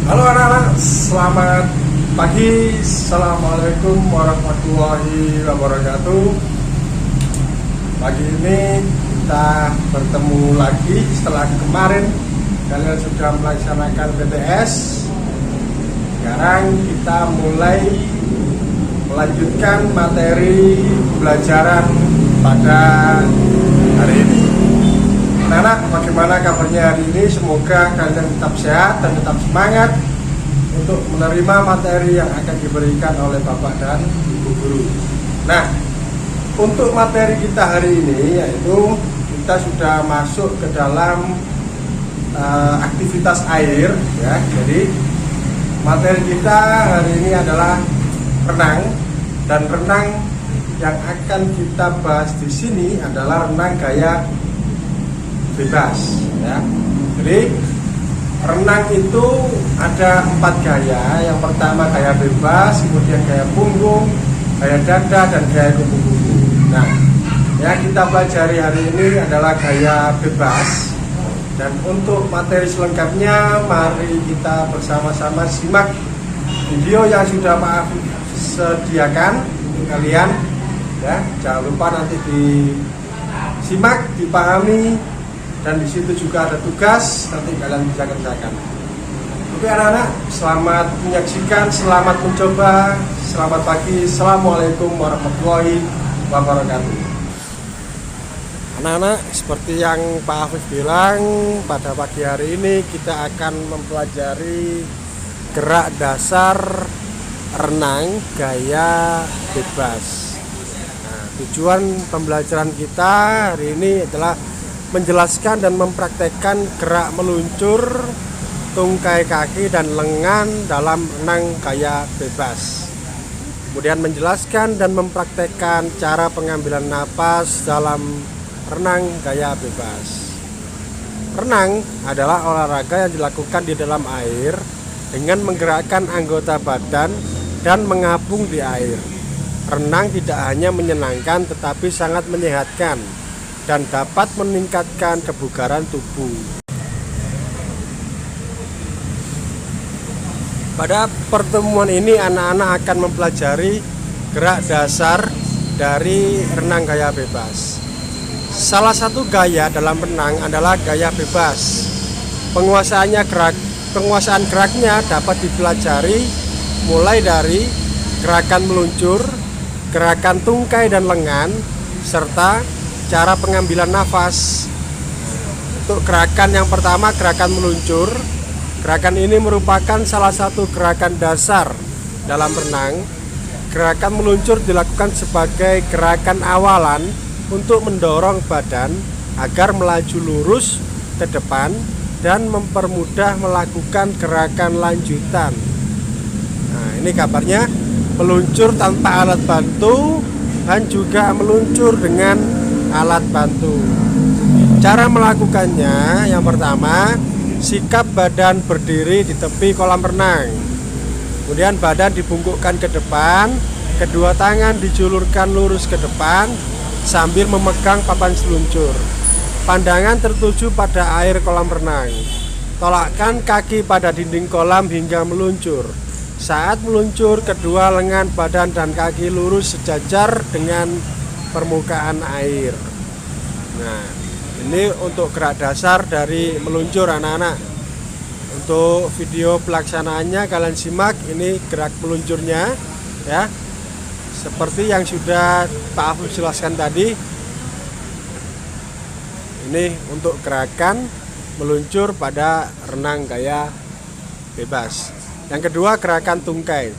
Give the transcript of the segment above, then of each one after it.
Halo anak-anak, selamat pagi. Assalamualaikum warahmatullahi wabarakatuh. Pagi ini kita bertemu lagi setelah kemarin kalian sudah melaksanakan PTS. Sekarang kita mulai melanjutkan materi pembelajaran pada hari ini. Anak-anak, bagaimana kabarnya hari ini? Semoga kalian tetap sehat dan tetap semangat untuk menerima materi yang akan diberikan oleh Bapak dan Ibu Guru. Nah, untuk materi kita hari ini yaitu kita sudah masuk ke dalam aktivitas air, ya. Jadi materi kita hari ini adalah renang, dan renang yang akan kita bahas di sini adalah renang gaya bebas, ya. Jadi renang itu ada 4 gaya. Yang pertama gaya bebas, kemudian gaya punggung, gaya dada, dan gaya kupu-kupu. Nah, yang kita pelajari hari ini adalah gaya bebas. Dan untuk materi selengkapnya, mari kita bersama-sama simak video yang sudah Pak Afif sediakan untuk kalian, ya. Jangan lupa nanti disimak, dipahami, dan di situ juga ada tugas nanti kalian bisa kerjakan. Oke anak-anak, selamat menyaksikan, selamat mencoba, selamat pagi. Assalamualaikum warahmatullahi wabarakatuh. Anak-anak, seperti yang Pak Afif bilang, pada pagi hari ini kita akan mempelajari gerak dasar renang gaya bebas. Nah, tujuan pembelajaran kita hari ini adalah menjelaskan dan mempraktekkan gerak meluncur, tungkai kaki dan lengan dalam renang gaya bebas. Kemudian menjelaskan dan mempraktekkan cara pengambilan napas dalam renang gaya bebas. Renang adalah olahraga yang dilakukan di dalam air dengan menggerakkan anggota badan dan mengapung di air. Renang tidak hanya menyenangkan tetapi sangat menyehatkan dan dapat meningkatkan kebugaran tubuh. Pada pertemuan ini anak-anak akan mempelajari gerak dasar dari renang gaya bebas. Salah satu gaya dalam renang adalah gaya bebas. Penguasaan geraknya dapat dipelajari mulai dari gerakan meluncur, gerakan tungkai dan lengan, serta cara pengambilan nafas. Untuk gerakan yang pertama, gerakan meluncur. Gerakan ini merupakan salah satu gerakan dasar dalam renang. Gerakan meluncur dilakukan sebagai gerakan awalan untuk mendorong badan agar melaju lurus ke depan dan mempermudah melakukan gerakan lanjutan. Nah, ini kabarnya meluncur tanpa alat bantu dan juga meluncur dengan alat bantu. Cara melakukannya, yang pertama, sikap badan berdiri di tepi kolam renang. Kemudian badan dibungkukkan ke depan, kedua tangan dijulurkan lurus ke depan sambil memegang papan seluncur. Pandangan tertuju pada air kolam renang. Tolakkan kaki pada dinding kolam hingga meluncur. Saat meluncur, kedua lengan, badan, dan kaki lurus sejajar dengan permukaan air. Nah, ini untuk gerak dasar dari meluncur anak-anak. Untuk video pelaksanaannya kalian simak, ini gerak meluncurnya, ya. Seperti yang sudah Pak Afif jelaskan tadi. Ini untuk gerakan meluncur pada renang gaya bebas. Yang kedua, gerakan tungkai.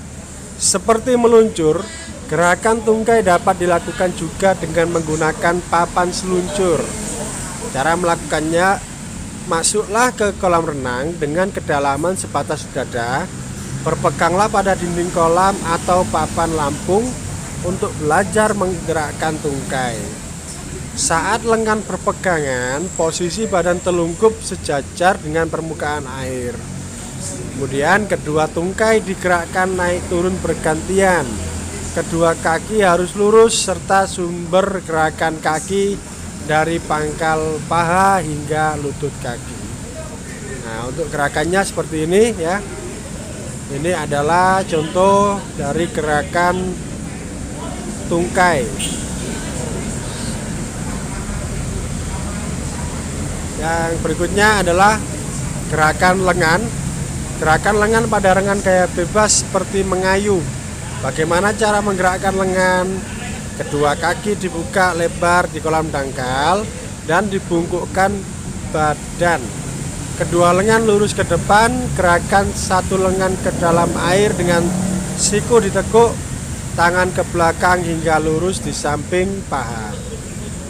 Seperti meluncur, gerakan tungkai dapat dilakukan juga dengan menggunakan papan seluncur. Cara melakukannya, masuklah ke kolam renang dengan kedalaman sebatas dada. Berpeganglah pada dinding kolam atau papan lampung untuk belajar menggerakkan tungkai. Saat lengan berpegangan, posisi badan telungkup sejajar dengan permukaan air. Kemudian kedua tungkai digerakkan naik turun bergantian. Kedua kaki harus lurus serta sumber gerakan kaki dari pangkal paha hingga lutut kaki. Nah, untuk gerakannya seperti ini, ya. Ini adalah contoh dari gerakan tungkai. Yang berikutnya adalah gerakan lengan. Gerakan lengan pada lengan gaya bebas seperti mengayu. Bagaimana cara menggerakkan lengan? Kedua kaki dibuka lebar di kolam dangkal dan dibungkukkan badan. Kedua lengan lurus ke depan, gerakan satu lengan ke dalam air dengan siku ditekuk, tangan ke belakang hingga lurus di samping paha.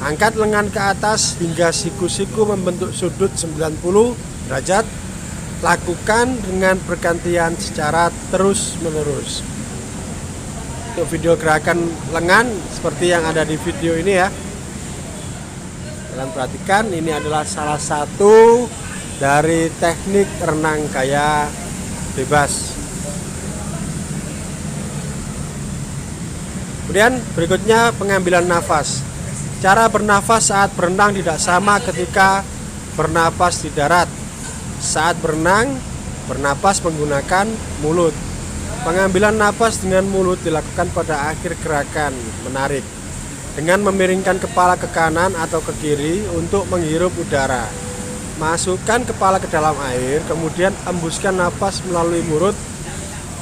Angkat lengan ke atas hingga siku-siku membentuk sudut 90 derajat. Lakukan dengan bergantian secara terus-menerus. Untuk video gerakan lengan seperti yang ada di video ini ya. Kalian perhatikan, ini adalah salah satu dari teknik renang gaya bebas. Kemudian berikutnya pengambilan nafas. Cara bernafas saat berenang tidak sama ketika bernapas di darat. Saat berenang, bernapas menggunakan mulut. Pengambilan napas dengan mulut dilakukan pada akhir gerakan menarik dengan memiringkan kepala ke kanan atau ke kiri untuk menghirup udara. Masukkan kepala ke dalam air, kemudian embuskan napas melalui mulut.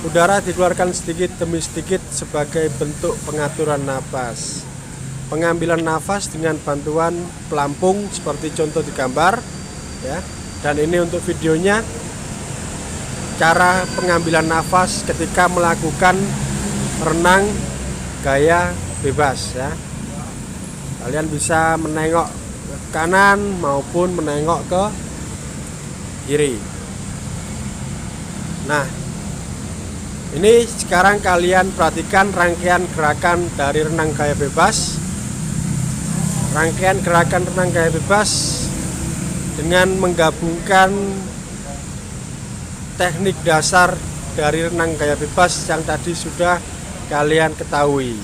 Udara dikeluarkan sedikit demi sedikit sebagai bentuk pengaturan napas. Pengambilan nafas dengan bantuan pelampung seperti contoh di gambar ya. Dan ini untuk videonya, cara pengambilan nafas ketika melakukan renang gaya bebas ya. Kalian bisa menengok ke kanan maupun menengok ke kiri. Nah, ini sekarang kalian perhatikan rangkaian gerakan dari renang gaya bebas. Rangkaian gerakan renang gaya bebas dengan menggabungkan teknik dasar dari renang gaya bebas yang tadi sudah kalian ketahui.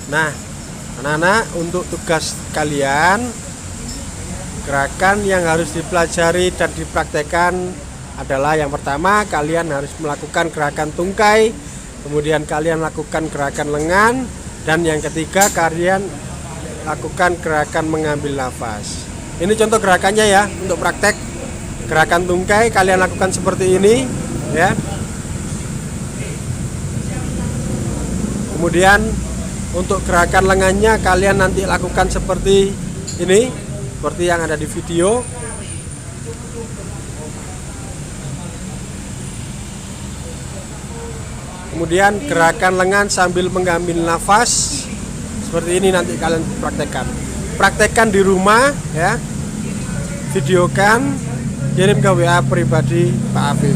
Nah, anak-anak, untuk tugas kalian, gerakan yang harus dipelajari dan dipraktekkan adalah yang pertama, kalian harus melakukan gerakan tungkai, kemudian kalian lakukan gerakan lengan, dan yang ketiga kalian lakukan gerakan mengambil nafas. Ini contoh gerakannya ya, untuk praktek gerakan tungkai kalian lakukan seperti ini ya. Kemudian untuk gerakan lengannya kalian nanti lakukan seperti ini, seperti yang ada di video. Kemudian gerakan lengan sambil mengambil nafas seperti ini nanti kalian praktekkan. Praktekkan di rumah ya. Videokan, kirim ke WA pribadi Pak Afif.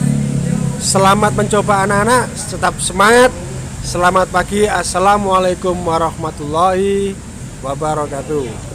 Selamat mencoba anak-anak, tetap semangat. Selamat pagi, assalamualaikum warahmatullahi wabarakatuh.